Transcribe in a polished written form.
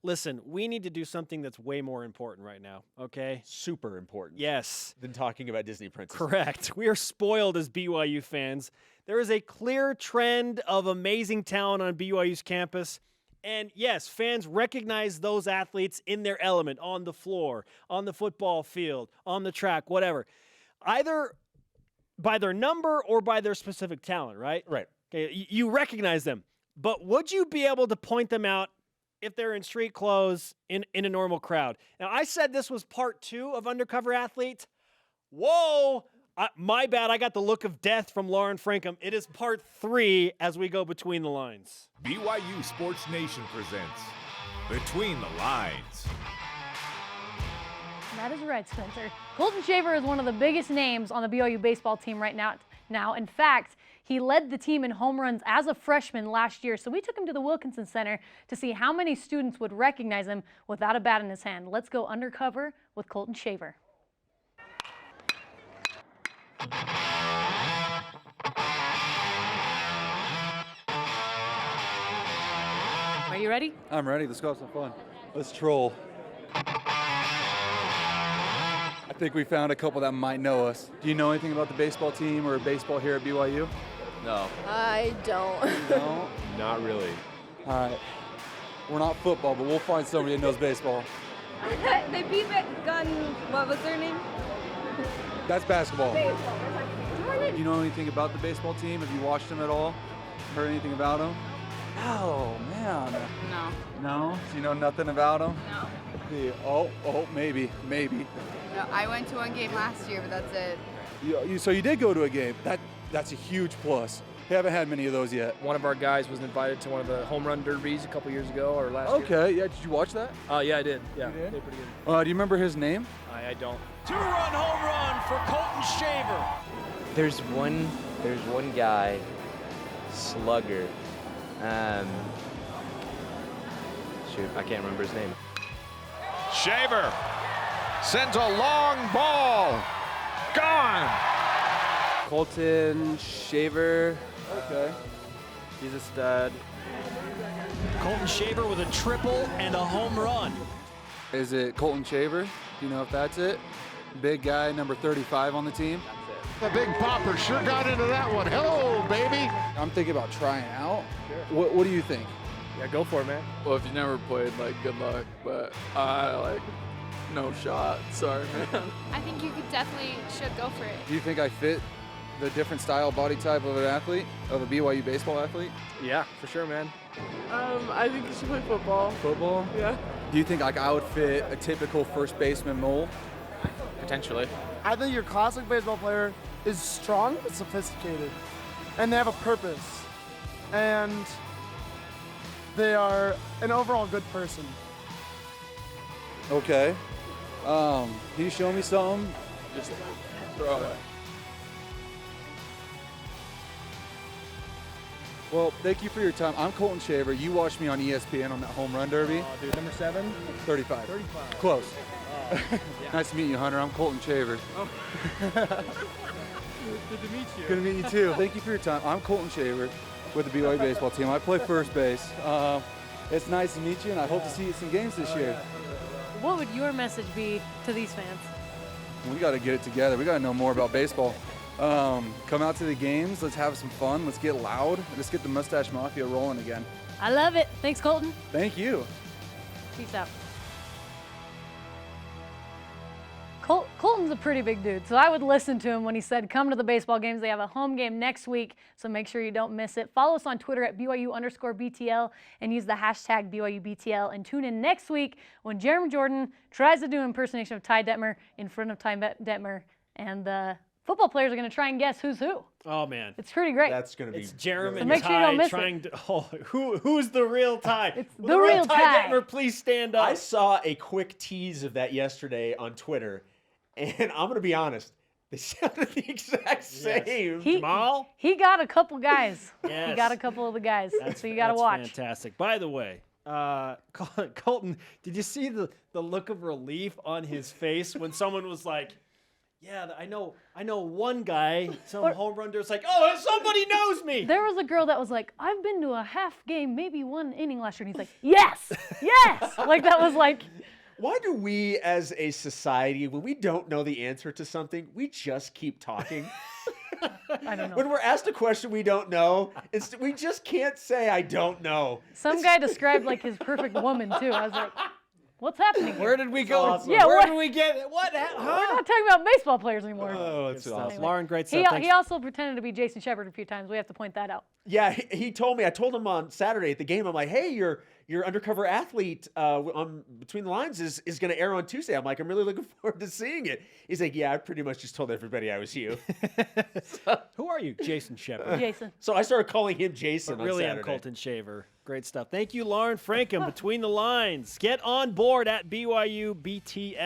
Listen, we need to do something that's way more important right now, okay? Super important. Yes. Than talking about Disney princesses. Correct. We are spoiled as BYU fans. There is a clear trend of amazing talent on BYU's campus. And yes, fans recognize those athletes in their element, on the floor, on the football field, on the track, whatever. Either by their number or by their specific talent, right? Right. Okay, you recognize them. But would you be able to point them out if they're in street clothes in a normal crowd? Now, I said this was part 2 of Undercover Athlete. Whoa! My bad. I got the look of death from Lauren Frankham. It is part 3 as we go between the lines. BYU Sports Nation presents Between the Lines. That is right, Spencer. Colton Shaver is one of the biggest names on the BYU baseball team right now. In fact, he led the team in home runs as a freshman last year, so we took him to the Wilkinson Center to see how many students would recognize him without a bat in his hand. Let's go undercover with Colton Shaver. Are you ready? I'm ready. Let's go have some fun. Let's troll. I think we found a couple that might know us. Do you know anything about the baseball team or baseball here at BYU? No. I don't. No? Not really. All right. We're not football, but we'll find somebody that knows baseball. They beat gun. What was their name? That's basketball. Baseball. Do you know anything about the baseball team? Have you watched them at all? Heard anything about them? Oh, man. No. No? So you know nothing about them? No. Maybe. No. I went to one game last year, but that's it. So you did go to a game. That's a huge plus. We haven't had many of those yet. One of our guys was invited to one of the home run derbies a couple years ago or last year. Okay, yeah. Did you watch that? Yeah, I did. Yeah, You did? Did pretty good. Do you remember his name? I don't. 2-run home run for Colton Shaver. There's one guy, slugger. Shoot, I can't remember his name. Shaver sends a long ball. Gone. Colton Shaver. Okay. He's a stud. Colton Shaver with a triple and a home run. Is it Colton Shaver? Do you know if that's it? Big guy, number 35 on the team. The big popper sure got into that one. Hello, baby. I'm thinking about trying out. What do you think? Yeah, go for it, man. Well, if you never played, good luck. But no shot. Sorry, man. I think you should go for it. Do you think I fit the different style body type of an athlete, of a BYU baseball athlete? Yeah, for sure, man. I think you should play football. Football? Yeah. Do you think I would fit a typical first baseman mold? Potentially. I think your classic baseball player is strong but sophisticated, and they have a purpose, and they are an overall good person. Okay. Can you show me something? Just throw it. Well, thank you for your time. I'm Colton Shaver. You watched me on ESPN on that home run derby. Oh, dude, number 7? 35. 35. Close. Yeah. Nice to meet you, Hunter. I'm Colton Shaver. Oh. Good to meet you. Good to meet you, too. Thank you for your time. I'm Colton Shaver with the BYU baseball team. I play first base. It's nice to meet you, and I hope to see you at some games this year. What would your message be to these fans? We got to get it together. We got to know more about baseball. Come out to the games. Let's have some fun. Let's get loud. Let's get the Mustache Mafia rolling again. I love it. Thanks, Colton. Thank you. Peace out. Colton's a pretty big dude, so I would listen to him when he said, come to the baseball games. They have a home game next week, so make sure you don't miss it. Follow us on Twitter at BYU_BTL and use the hashtag BYUBTL. And tune in next week when Jeremy Jordan tries to do an impersonation of Ty Detmer in front of Ty Detmer, and the football players are going to try and guess who's who. Oh, man. It's pretty great. That's going to be. It's Jeremy So make sure you don't miss trying to. Oh, who's the real Ty? It's Will the real Ty. Detmer, please stand up. I saw a quick tease of that yesterday on Twitter, and I'm going to be honest. They sounded the exact same. Jamal? He got a couple guys. Yes. He got a couple of the guys, so you got to watch. Fantastic. By the way, Colton, did you see the look of relief on his face when someone was like, yeah, I know one guy, some home run der's like, oh, somebody knows me. There was a girl that was like, I've been to a half game, maybe one inning last year. And he's like, yes, yes. Like that was like. Why do we as a society, when we don't know the answer to something, we just keep talking? I don't know. When we're asked a question we don't know, we just can't say, I don't know. Some guy described like his perfect woman too. I was like, what's happening here? Where did we go? Awesome. Yeah, Where what? did we get? What? We're Huh? not talking about baseball players anymore. Oh, it's awesome. Anyway. Lauren, great He, stuff. Thanks. he also pretended to be Jason Shepard a few times. We have to point that out. Yeah, he told me. I told him on Saturday at the game. I'm like, hey, your Undercover Athlete on Between the Lines is going to air on Tuesday. I'm like, I'm really looking forward to seeing it. He's like, yeah, I pretty much just told everybody I was you. Who are you? Jason Shepard. Jason. So I started calling him Jason. But really, on I'm Saturday. Colton Shaver. Great stuff. Thank you, Lauren Frankham. Between the Lines. Get on board at BYU BTL.